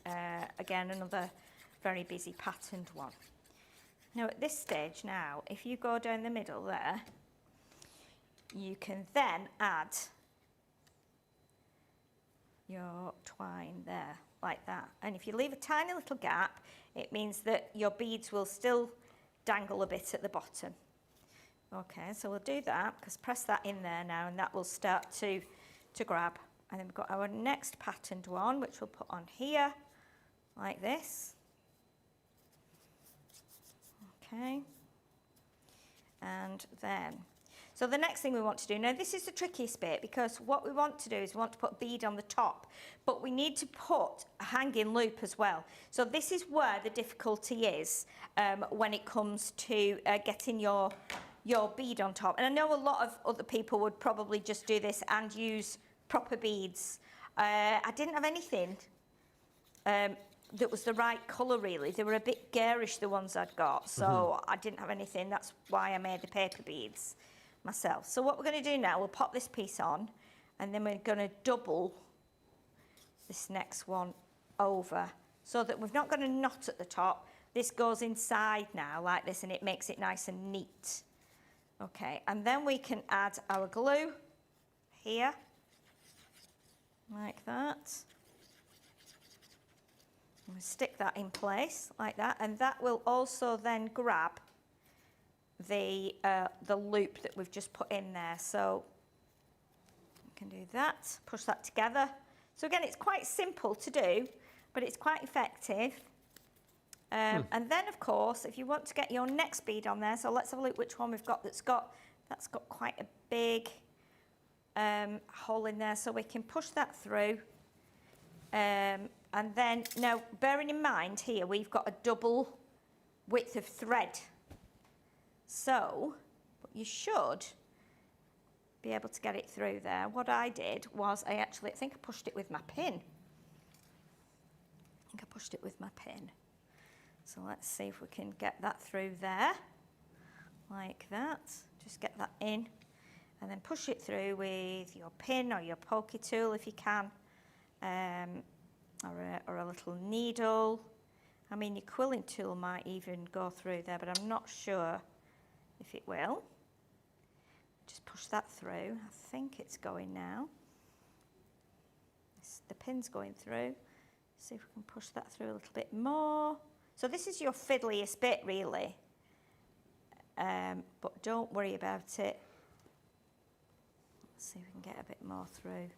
again, another very busy patterned one. Now at this stage now, if you go down the middle there, you can then add your twine there, like that. And if you leave a tiny little gap, it means that your beads will still dangle a bit at the bottom. Okay, so we'll do that, because press that in there now, and that will start to grab. And then we've got our next patterned one, which we'll put on here, like this. Okay. And then, so the next thing we want to do, now this is the trickiest bit, because what we want to do is we want to put a bead on the top, but we need to put a hanging loop as well. So this is where the difficulty is when it comes to getting your bead on top. And I know a lot of other people would probably just do this and use proper beads. I didn't have anything that was the right colour, really. They were a bit garish, the ones I'd got, so I didn't have anything. That's why I made the paper beads myself. So what we're going to do now, we'll pop this piece on, and then we're going to double this next one over, so that we've not got a knot at the top. This goes inside now, like this, and it makes it nice and neat. Okay, and then we can add our glue here, like that. We'll stick that in place like that, and that will also then grab the loop that we've just put in there. So we can do that, push that together. So again, it's quite simple to do, but it's quite effective. And then, of course, if you want to get your next bead on there, so let's have a look which one we've got that's got quite a big hole in there, so we can push that through. And then, now, bearing in mind here, we've got a double width of thread. So, you should be able to get it through there. What I did was I think I pushed it with my pin. So let's see if we can get that through there, like that. Just get that in, and then push it through with your pin or your pokey tool if you can. Or a little needle. I mean, your quilling tool might even go through there, but I'm not sure if it will. Just push that through. I think it's going now. The pin's going through. See if we can push that through a little bit more. So this is your fiddliest bit, really. But don't worry about it. Let's see if we can get a bit more through.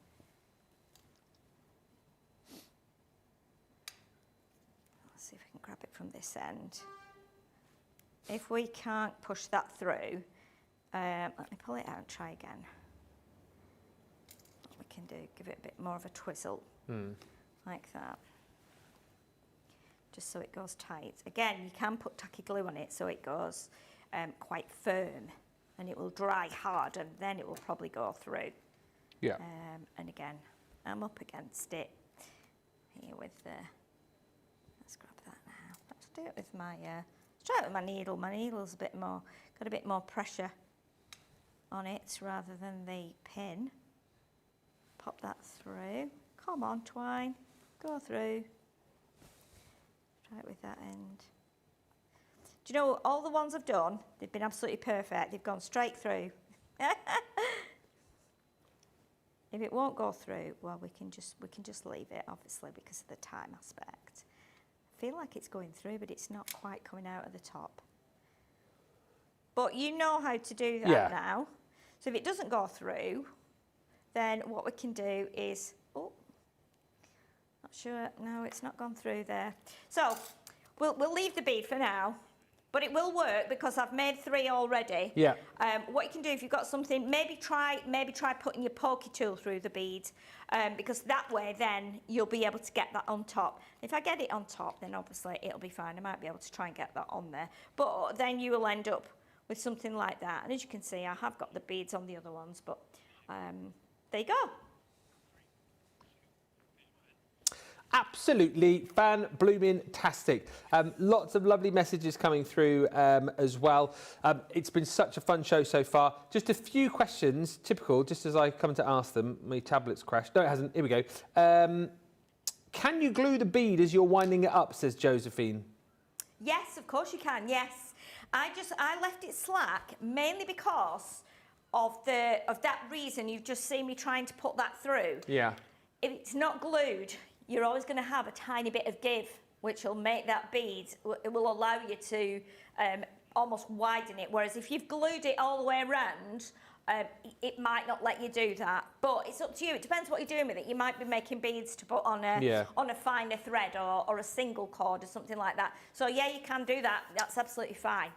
See if we can grab it from this end. If we can't push that through, let me pull it out and try again. What we can do, give it a bit more of a twizzle, like that. Just so it goes tight. Again, you can put tacky glue on it so it goes quite firm, and it will dry hard, and then it will probably go through. Yeah. And again, I'm up against it here with the... Let's grab that now. Let's do it with my, let's try it with my needle. My needle's got a bit more pressure on it rather than the pin. Pop that through. Come on, twine, go through. Try it with that end. Do you know, all the ones I've done, they've been absolutely perfect. They've gone straight through. If it won't go through, well, we can just leave it, obviously, because of the time aspect. I feel like it's going through, but it's not quite coming out of the top. But you know how to do that now. So if it doesn't go through, then what we can do is, oh, not sure, no, it's not gone through there. So we'll leave the bead for now. But it will work because I've made 3 already. Yeah. What you can do if you've got something, maybe try putting your pokey tool through the beads, because that way then you'll be able to get that on top. If I get it on top, then obviously it'll be fine. I might be able to try and get that on there. But then you will end up with something like that. And as you can see, I have got the beads on the other ones, but there you go. Absolutely fan-blooming-tastic. Lots of lovely messages coming through as well. It's been such a fun show so far. Just a few questions, typical, just as I come to ask them. My tablet's crashed. No, it hasn't. Here we go. Can you glue the bead as you're winding it up, says Josephine? Yes, of course you can, yes. I left it slack mainly because of that reason you've just seen me trying to put that through. Yeah. If it's not glued, you're always going to have a tiny bit of give, which will make that bead, it will allow you to almost widen it. Whereas if you've glued it all the way around, it might not let you do that. But it's up to you. It depends what you're doing with it. You might be making beads to put on a finer thread or a single cord or something like that. So yeah, you can do that. That's absolutely fine.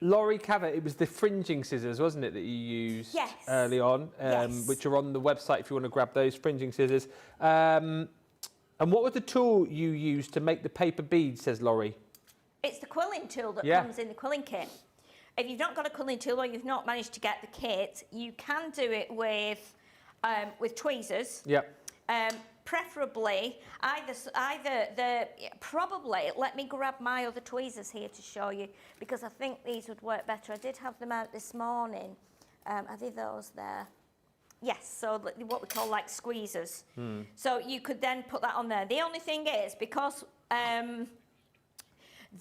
Laurie Cavett, it was the fringing scissors, wasn't it, that you used early on, which are on the website if you want to grab those fringing scissors. And what was the tool you used to make the paper beads, says Laurie? It's the quilling tool that comes in the quilling kit. If you've not got a quilling tool or you've not managed to get the kit, you can do it with tweezers. Yep. Preferably, probably, let me grab my other tweezers here to show you, because I think these would work better. I did have them out this morning. Are they those there? Yes, so what we call like squeezers. So you could then put that on there. The only thing is, because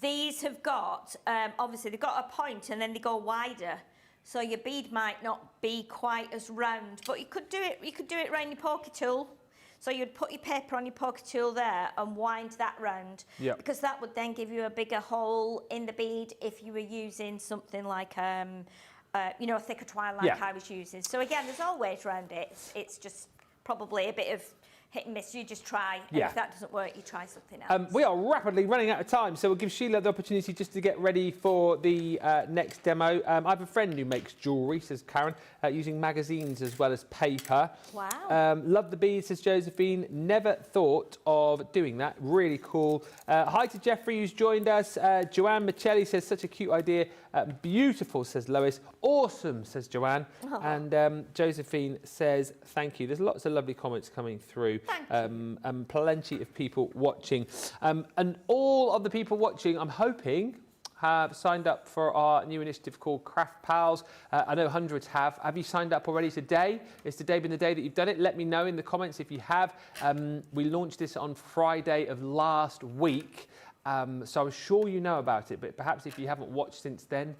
these have got, obviously they've got a point and then they go wider. So your bead might not be quite as round, but you could do it around your pokey tool. So you'd put your paper on your pokey tool there and wind that round, because that would then give you a bigger hole in the bead if you were using something like, you know, a thicker twine like I was using. So again, there's all ways around it. It's just probably a bit of hit and miss. You just try, and if that doesn't work, you try something else. We are rapidly running out of time, so we'll give Sheila the opportunity just to get ready for the next demo. I have a friend who makes jewellery, says Karen, using magazines as well as paper. Wow. Love the beads, says Josephine. Never thought of doing that. Really cool. Hi to Jeffrey, who's joined us. Joanne Michelli says, such a cute idea. Beautiful, says Lois. Awesome, says Joanne. Oh. And Josephine says, thank you. There's lots of lovely comments coming through. And plenty of people watching. And all of the people watching, I'm hoping, have signed up for our new initiative called Craft Pals. I know hundreds have. Have you signed up already today? Has today been the day that you've done it? Let me know in the comments if you have. We launched this on Friday of last week. So I'm sure you know about it, but perhaps if you haven't watched since then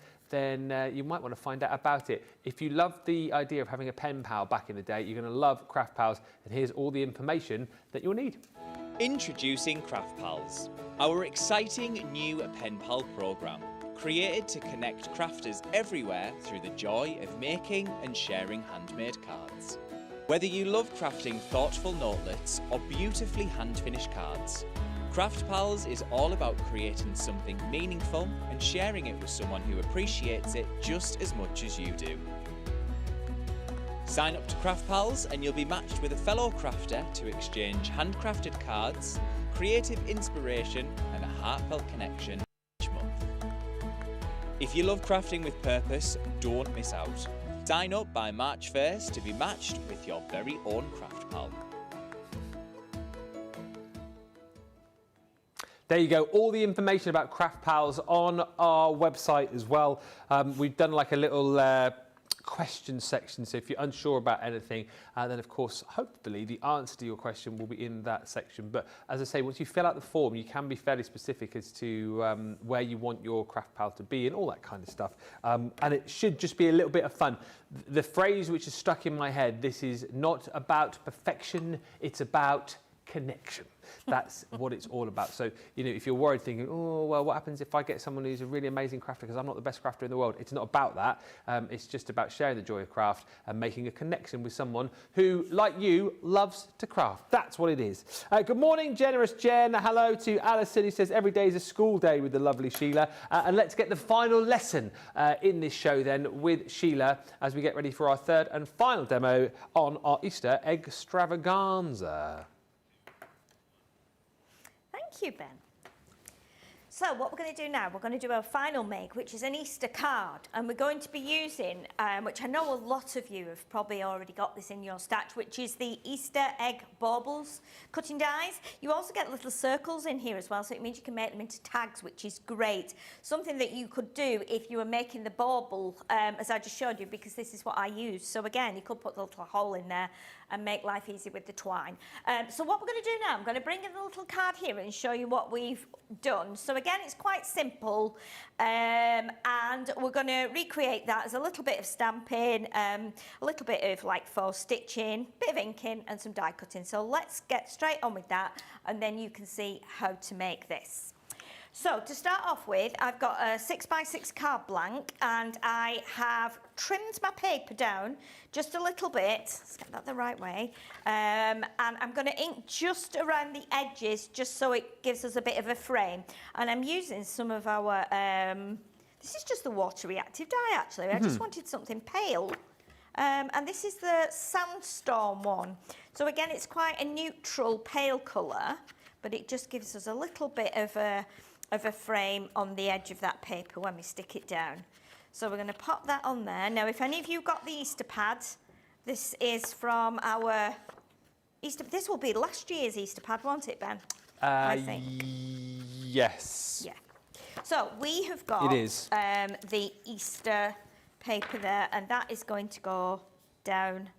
you might want to find out about it. If you loved the idea of having a pen pal back in the day, you're going to love Craft Pals, and here's all the information that you'll need. Introducing Craft Pals, our exciting new pen pal programme, created to connect crafters everywhere through the joy of making and sharing handmade cards. Whether you love crafting thoughtful notelets or beautifully hand-finished cards, Craft Pals is all about creating something meaningful and sharing it with someone who appreciates it just as much as you do. Sign up to Craft Pals and you'll be matched with a fellow crafter to exchange handcrafted cards, creative inspiration and a heartfelt connection each month. If you love crafting with purpose, don't miss out. Sign up by March 1st to be matched with your very own Craft Pal. There you go, all the information about Craft Pals on our website as well. We've done like a little question section. So if you're unsure about anything, then of course, hopefully the answer to your question will be in that section. But as I say, once you fill out the form, you can be fairly specific as to where you want your craft pal to be and all that kind of stuff. And it should just be a little bit of fun. The phrase which is stuck in my head, this is not about perfection, it's about connection. That's what it's all about. So, you know, if you're worried thinking, oh, well, what happens if I get someone who's a really amazing crafter because I'm not the best crafter in the world? It's not about that. It's just about sharing the joy of craft and making a connection with someone who, like you, loves to craft. That's what it is. Good morning, Generous Jen. Hello to Alison, who says every day is a school day with the lovely Sheila. And let's get the final lesson in this show then with Sheila as we get ready for our third and final demo on our Easter Extravaganza. Thank you, Ben. So what we're going to do now, we're going to do our final make, which is an Easter card. And we're going to be using, which I know a lot of you have probably already got this in your stash, which is the Easter egg baubles cutting dies. You also get little circles in here as well, so it means you can make them into tags, which is great. Something that you could do if you were making the bauble, as I just showed you, because this is what I use. So again, you could put a little hole in there and make life easy with the twine. So what we're going to do now, I'm going to bring in a little card here and show you what we've done. So again, it's quite simple, and we're going to recreate that as a little bit of stamping, a little bit of like faux stitching, bit of inking and some die cutting. So let's get straight on with that, and then you can see how to make this. So to start off with, I've got a 6x6 card blank, and I have trimmed my paper down just a little bit. Let's get that the right way. And I'm going to ink just around the edges, just so it gives us a bit of a frame. And I'm using some of our, this is just the water reactive dye actually. I just wanted something pale. And this is the Sandstorm one. So again, it's quite a neutral pale colour, but it just gives us a little bit of a frame on the edge of that paper when we stick it down. So we're going to pop that on there. Now, if any of you got the Easter pad, this is from our Easter. This will be last year's Easter pad, won't it, Ben? I think. Yes. Yeah. So we have got It is. The Easter paper there, and that is going to go down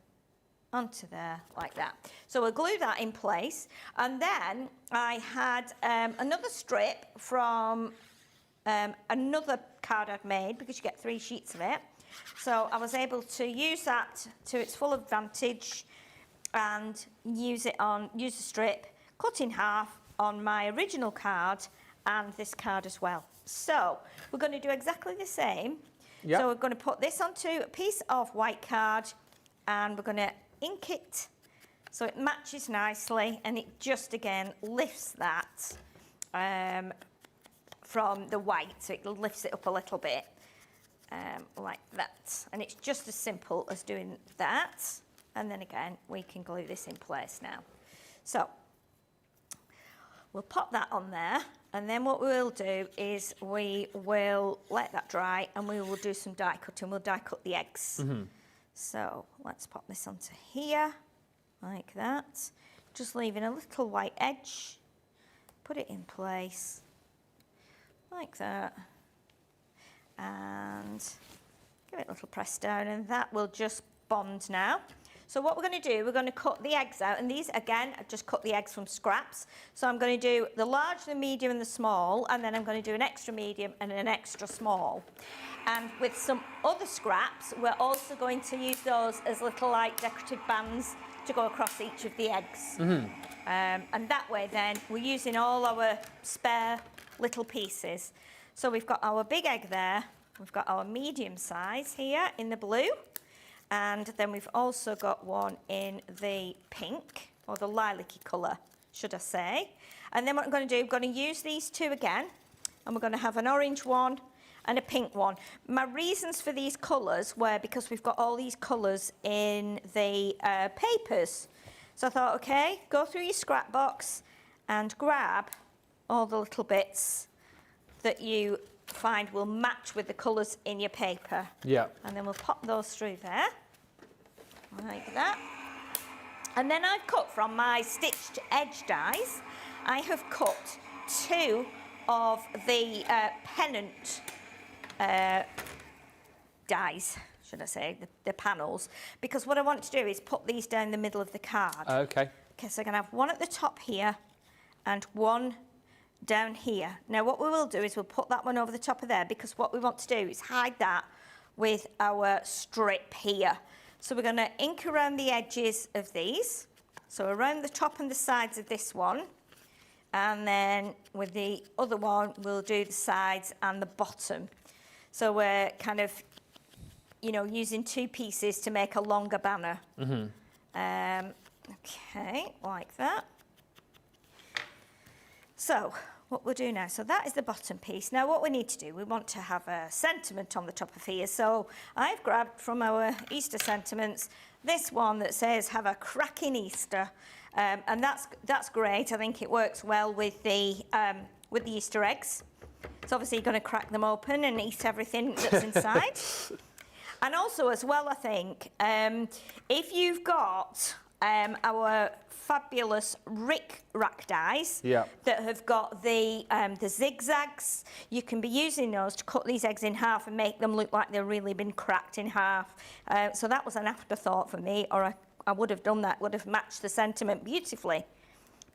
onto there like that. So we'll glue that in place, and then I had another strip from another card I'd made, because you get 3 sheets of it. So I was able to use that to its full advantage and use the strip, cut in half on my original card and this card as well. So we're going to do exactly the same. Yep. So we're going to put this onto a piece of white card, and we're going to ink it so it matches nicely, and it just again lifts that from the white, so it lifts it up a little bit like that. And it's just as simple as doing that, and then again we can glue this in place now. So we'll pop that on there, and then what we'll do is we will let that dry, and we will do some die cutting. We'll die cut the eggs. So let's pop this onto here, like that. Just leaving a little white edge. Put it in place, like that. And give it a little press down, and that will just bond now. So what we're going to do, we're going to cut the eggs out, and these, again, I've just cut the eggs from scraps. So I'm going to do the large, the medium, and the small, and then I'm going to do an extra medium and an extra small. And with some other scraps, we're also going to use those as little, like, decorative bands to go across each of the eggs. And that way, then, we're using all our spare little pieces. So we've got our big egg there, we've got our medium size here in the blue, and then we've also got one in the pink, or the lilac-y colour, should I say. And then what I'm going to do, I'm going to use these two again, and we're going to have an orange one and a pink one. My reasons for these colours were because we've got all these colours in the papers. So I thought, okay, go through your scrap box and grab all the little bits that you find will match with the colours in your paper. Yeah. And then we'll pop those through there, like that. And then I've cut from my stitched edge dies, I have cut 2 of the pennant dies, should I say, the panels, because what I want to do is put these down the middle of the card. Okay. Okay, so I'm going to have one at the top here and one down here. Now what we will do is we'll put that one over the top of there, because what we want to do is hide that with our strip here. So we're going to ink around the edges of these, so around the top and the sides of this one, and then with the other one we'll do the sides and the bottom. So we're kind of, you know, using two pieces to make a longer banner. Okay, like that. So what we'll do now, so that is the bottom piece. Now what we need to do, we want to have a sentiment on the top of here. So I've grabbed from our Easter sentiments this one that says "Have a cracking Easter," and that's great. I think it works well with the Easter eggs. So obviously you're going to crack them open and eat everything that's inside. And also as well, I think if you've got our fabulous Rick Rack dies that have got the zigzags, you can be using those to cut these eggs in half and make them look like they've really been cracked in half. So that was an afterthought for me, or I would have done that, would have matched the sentiment beautifully.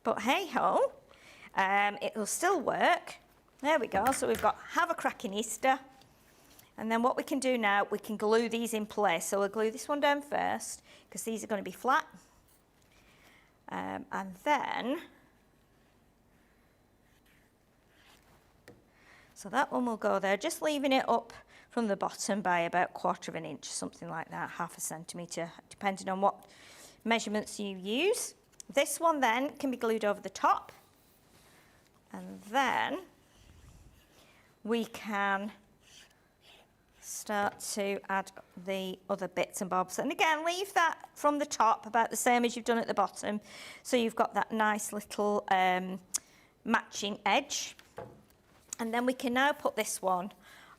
But hey ho, it will still work. There we go. So we've got "Have a cracking Easter." And then what we can do now, we can glue these in place. So we'll glue this one down first, because these are going to be flat. And then, so that one will go there, just leaving it up from the bottom by about 1/4 of an inch, something like that, 1/2 centimetre, depending on what measurements you use. This one then can be glued over the top. And then we can start to add the other bits and bobs, and again leave that from the top about the same as you've done at the bottom, so you've got that nice little matching edge. And then we can now put this one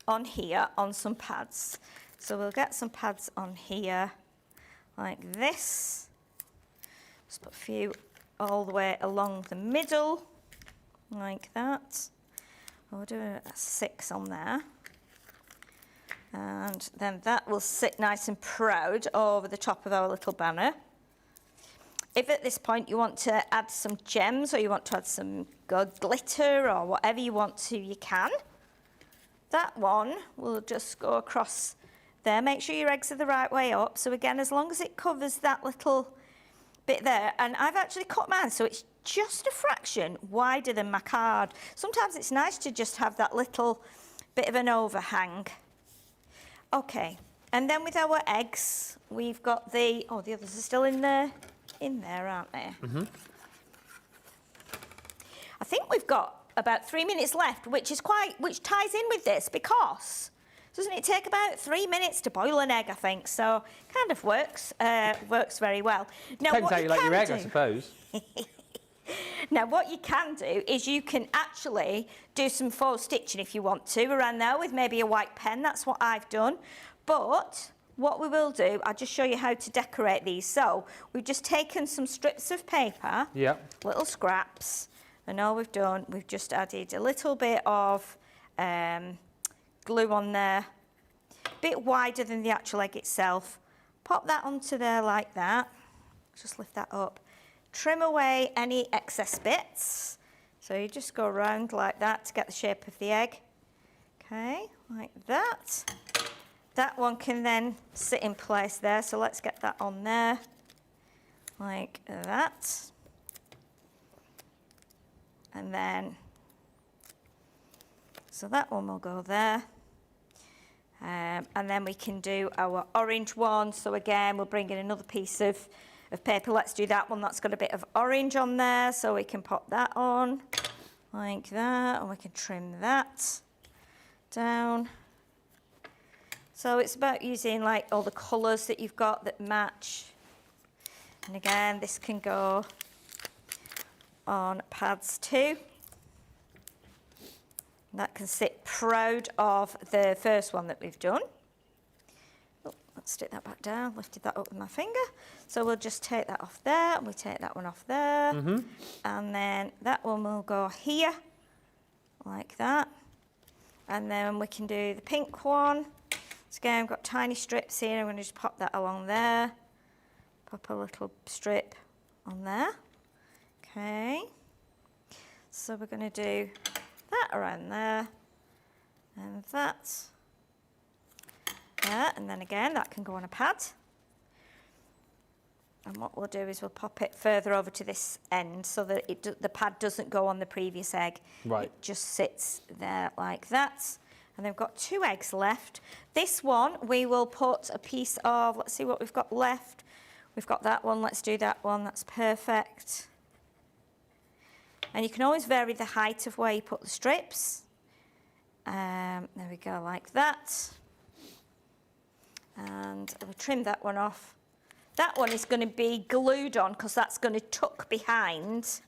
on here on some pads. So we'll get some pads on here like this, just put a few all the way along the middle like that. We'll do a 6 on there. And then that will sit nice and proud over the top of our little banner. If at this point you want to add some gems, or you want to add some glitter or whatever you want to, you can. That one will just go across there. Make sure your eggs are the right way up. So again, as long as it covers that little bit there, and I've actually cut mine so it's just a fraction wider than my card. Sometimes it's nice to just have that little bit of an overhang. Okay, and then with our eggs, we've got the others are still in there, aren't they? I think we've got about 3 minutes left, which ties in with this, because doesn't it take about 3 minutes to boil an egg, I think? So kind of works very well. Now, depends how you like your egg, I suppose. Now what you can do is you can actually do some faux stitching if you want to around there with maybe a white pen. That's what I've done. But what we will do, I'll just show you how to decorate these. So we've just taken some strips of paper, little scraps, and all we've done, we've just added a little bit of glue on there, a bit wider than the actual egg itself. Pop that onto there like that. Just lift that up. Trim away any excess bits. So you just go around like that to get the shape of the egg. Okay, like that. That one can then sit in place there. So let's get that on there, like that. And then, so that one will go there. And then we can do our orange one. So again, we'll bring in another piece of paper. Let's do that one. That's got a bit of orange on there, so we can pop that on like that, and we can trim that down. So it's about using like all the colours that you've got that match. And again, this can go on pads too. And that can sit proud of the first one that we've done. Let's stick that back down, lifted that up with my finger. So we'll just take that off there, and we take that one off there. And then that one will go here, like that. And then we can do the pink one. So again, I've got tiny strips here. I'm going to just pop that along there. Pop a little strip on there. Okay. So we're going to do that around there. And that. There. And then again, that can go on a pad. And what we'll do is we'll pop it further over to this end so that the pad doesn't go on the previous egg. Right. It just sits there like that. And then we've got 2 eggs left. This one, we will put a piece of, let's see what we've got left. We've got that one, let's do that one, that's perfect. And you can always vary the height of where you put the strips. There we go, like that. And we'll trim that one off. That one is going to be glued on because that's going to tuck behind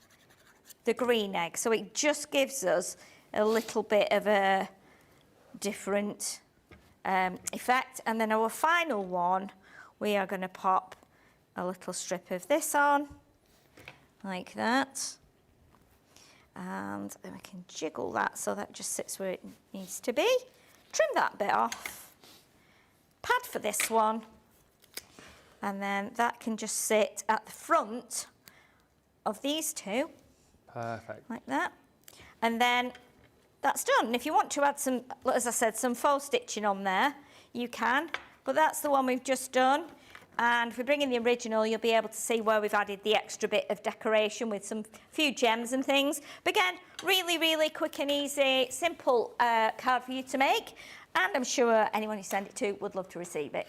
the green egg. So it just gives us a little bit of a different effect. And then our final one, we are going to pop a little strip of this on, like that. And then we can jiggle that so that just sits where it needs to be. Trim that bit off. Pad for this one. And then that can just sit at the front of these 2. Perfect. Like that. And then that's done. And if you want to add some, as I said, some faux stitching on there, you can. But that's the one we've just done. And if we bring in the original, you'll be able to see where we've added the extra bit of decoration with some few gems and things. But again, really, really quick and easy, simple card for you to make. And I'm sure anyone you send it to would love to receive it.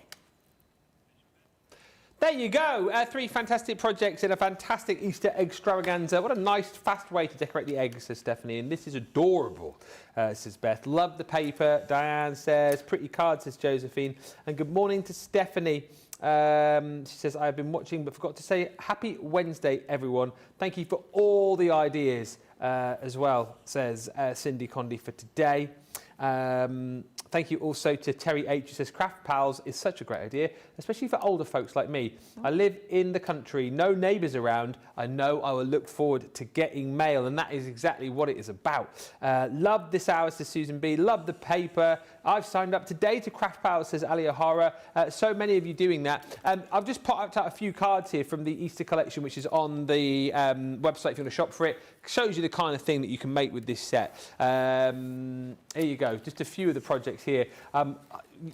There you go, 3 fantastic projects in a fantastic Easter extravaganza. What a nice, fast way to decorate the eggs, says Stephanie, and this is adorable, says Beth. Love the paper, Diane says. Pretty card, says Josephine. And good morning to Stephanie. She says, I've been watching but forgot to say happy Wednesday, everyone. Thank you for all the ideas as well, says Cindy Condy for today. Thank you also to Terry H, who says Craft Pals is such a great idea, especially for older folks like me. I live in the country, no neighbours around. I know I will look forward to getting mail, and that is exactly what it is about. Love this hour, says Susan B. Love the paper. I've signed up today to Craft Pals, says Ali O'Hara. So many of you doing that. I've just popped out a few cards here from the Easter collection, which is on the website if you want to shop for it. Shows you the kind of thing that you can make with this set. Here you go, just a few of the projects here.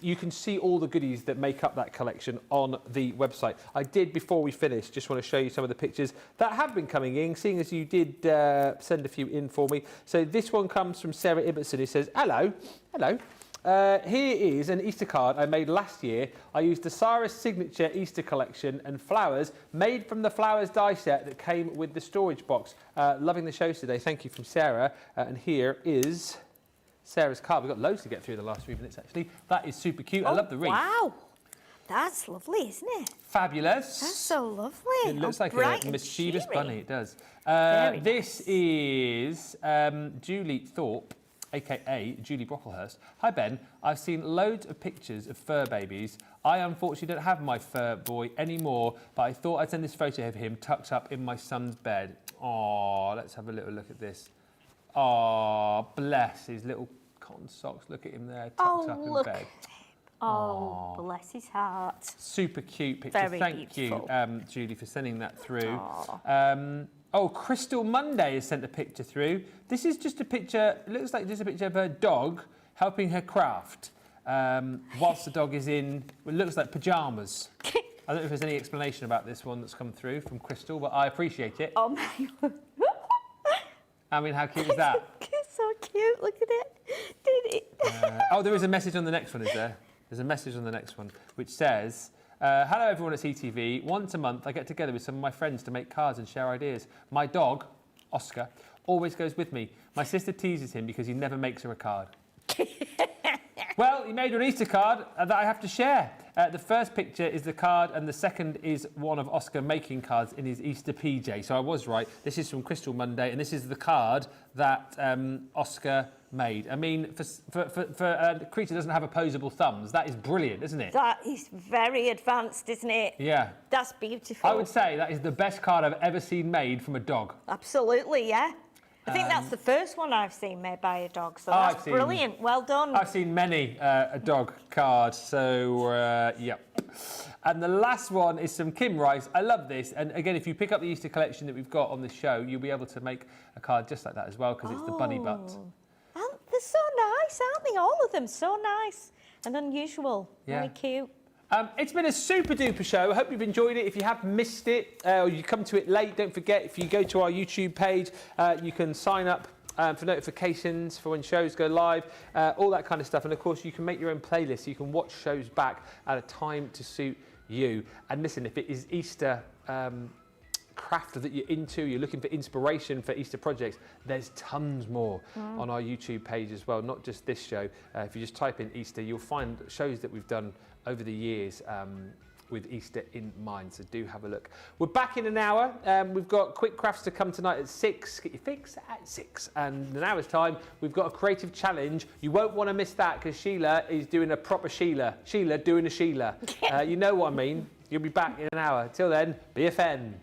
You can see all the goodies that make up that collection on the website. I did, before we finish, just want to show you some of the pictures that have been coming in, seeing as you did send a few in for me. So this one comes from Sarah Ibbotson, who says, hello. Here is an Easter card I made last year. I used the Sarah's signature Easter collection and flowers made from the flowers die set that came with the storage box. Loving the shows today. Thank you from Sarah. And here is Sarah's card. We've got loads to get through the last 3 minutes, actually. That is super cute. I love the wreath. Wow. That's lovely, isn't it? Fabulous. That's so lovely. It looks like a mischievous bunny. It does. This is Julie Thorpe, a.k.a. Julie Brocklehurst. Hi, Ben. I've seen loads of pictures of fur babies. I unfortunately don't have my fur boy anymore, but I thought I'd send this photo of him tucked up in my son's bed. Oh, let's have a little look at this. Oh, bless his little cotton socks. Look at him there, tucked up in bed. Oh, bless his heart. Super cute picture. Very Thank beautiful. you, Julie, for sending that through. Oh, Crystal Monday has sent a picture through. This is just a picture, it looks like just a picture of her dog helping her craft whilst the dog is in, it looks like pyjamas. I don't know if there's any explanation about this one that's come through from Crystal, but I appreciate it. Oh, my word. I mean, how cute is that? It's so cute. Look at it. Did it? Oh, there is a message on the next one, is there? There's a message on the next one, which says, hello everyone at CTV. Once a month I get together with some of my friends to make cards and share ideas. My dog, Oscar, always goes with me. My sister teases him because he never makes her a card. Well, he made her an Easter card that I have to share. The first picture is the card and the second is one of Oscar making cards in his Easter PJ. So I was right. This is from Crystal Monday and this is the card that Oscar made. I mean, for a creature that doesn't have opposable thumbs, that is brilliant, isn't it? That is very advanced, isn't it? Yeah. That's beautiful. I would say that is the best card I've ever seen made from a dog. Absolutely, yeah. I think that's the first one I've seen made by a dog, so I've that's seen- brilliant. Well done. I've seen many a dog card, so yeah. And the last one is some Kim Rice. I love this. And again, if you pick up the Easter collection that we've got on this show, you'll be able to make a card just like that as well, because it's the bunny butt. They're so nice, aren't they? All of them, so nice and unusual. Yeah. Very cute. It's been a super duper show. I hope you've enjoyed it. If you have missed it or you come to it late, don't forget, if you go to our YouTube page, you can sign up for notifications for when shows go live, all that kind of stuff. And of course, you can make your own playlist. So you can watch shows back at a time to suit you. And listen, if it is Easter craft that you're into, you're looking for inspiration for Easter projects, there's tons more on our YouTube page as well, not just this show. If you just type in Easter, you'll find shows that we've done over the years with Easter in mind, so do have a look. We're back in an hour. We've got quick crafts to come tonight at 6. Get your fix at 6. And in an hour's time, we've got a creative challenge. You won't want to miss that because Sheila is doing a proper Sheila. Sheila doing a Sheila. You know what I mean. You'll be back in an hour. Till then, be a fan.